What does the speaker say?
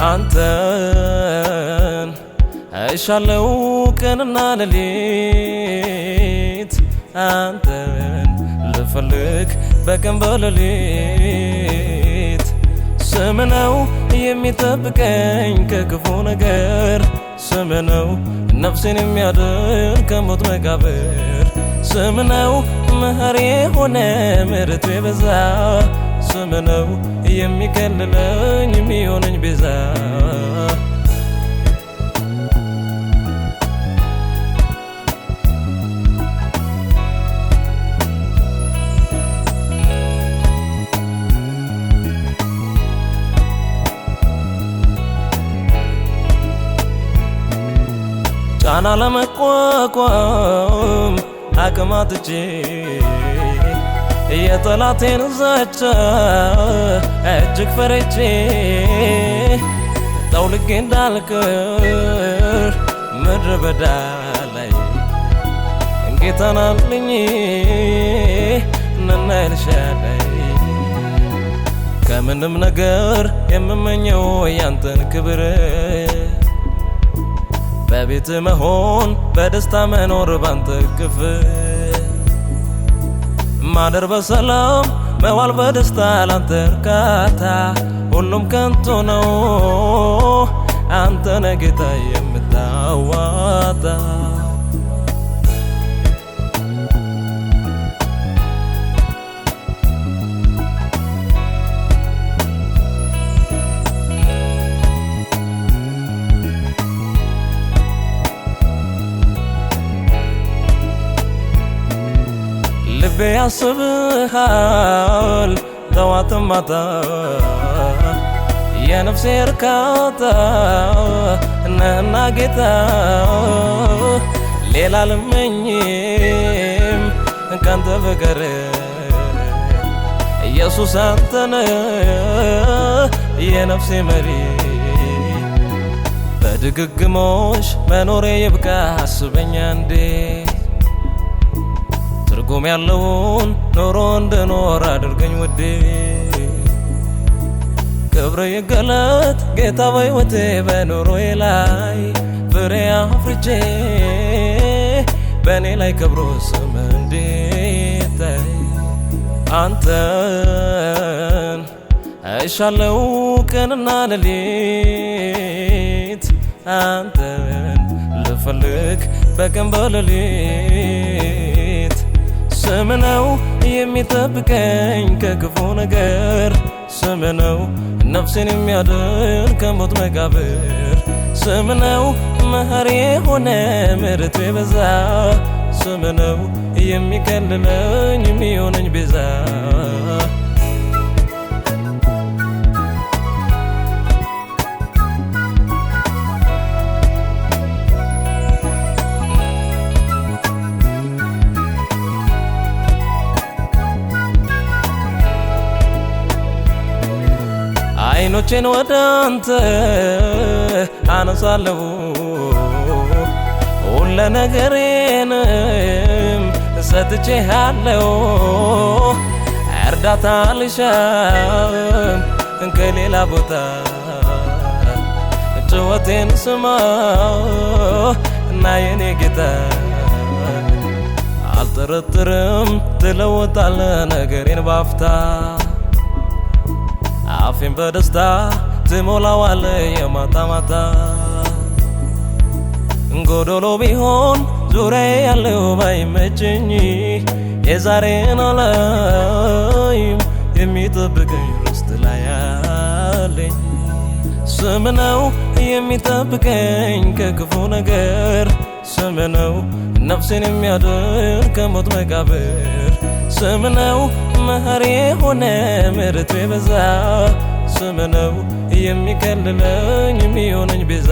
አንተን እሻለው ቀንና ሌሊት አንተን ልፈልግ በቀን በሌሊት ስም ነው የሚጠብቀኝ ከክፉ ነገር ስም ነው ነፍሴን የሚያድን ከሞት መቃብር ስም ነው መሐሪ ሆነ ምሕረቱ የበዛ ስም ነው የሚከልለኝ የሚሆነኝ ቤዛ ጫና ለመቋቋም አቅም አጥቼ የጠላቴን ዛቻ እጅግ ፈርቼ ጠውልጌ እንዳልቀር ምድረ በዳ ላይ ጌታን አለኝ ነና ኤልሻዳይ ከምንም ነገር የምመኘው ያንተን ክብር በቤት መሆን በደስታ መኖር ባንተ እቅፍ ማደር በሰላም መዋል በደስታ ላንተ እርካታ ሁሉም ከንቱ ነው አንተ ነህ ጌታ የምታዋጣ ልቤ ያስብሃል ጠዋትም ማታ የነፍሴ እርካታ ነህና ጌታ ሌላ ልመኝም ካንተ በቀር ኢየሱስ አንተ ነህ የነፍሴ መሪ በድግግሞሽ መኖሬ ይብቃ አስበኛ እንዴ ትርጉም ያለውን ኖሮ እንድኖር አድርገኝ ውዴ ክብር ይገለጥ ጌታ በሕይወቴ በኑሮዬ ላይ ፍሬ አፍርቼ በእኔ ላይ ክብሩ ስም እንዲታይ አንተን እሻለው ቀንና ሌሊት አንተን ልፈልግ በቀን በሌሊት ስም ነው የሚጠብቀኝ ከክፉ ነገር ስም ነው ነፍሴን የሚያድን ከሞት መቃብር ስም ነው መሐሪ ሆነ ምሕረቱ የበዛ ስም ነው የሚከልለኝ የሚሆነኝ ቤዛ አይኖቼን ወደ አንተ አነሳለሁ ሁሉ ነገሬንም ሰጥቼሃለሁ እርዳታ ልሻም ከሌላ ቦታ ጩኸቴን ስማ እና የኔ ጌታ አልጠረጥርም ትለውጣለህ ነገሬን ባፍታ አፌን በደስታ ትሞላዋለህ የማታ ማታ ጎዶሎ ቢሆን ዙሪያዬ ያለው ባይመቸኝ የዛሬን አላይም የሚጠብቀኝ ርስት ላይ አለኝ ስም ነው የሚጠብቀኝ ከክፉ ነገር ስም ነው ነፍሴን የሚያድን ከሞት መቃብር ስም ነው መሐሪ ሆነ ምሕረቱ የበዛ ስም ነው የሚከልለኝ የሚሆነኝ ቤዛ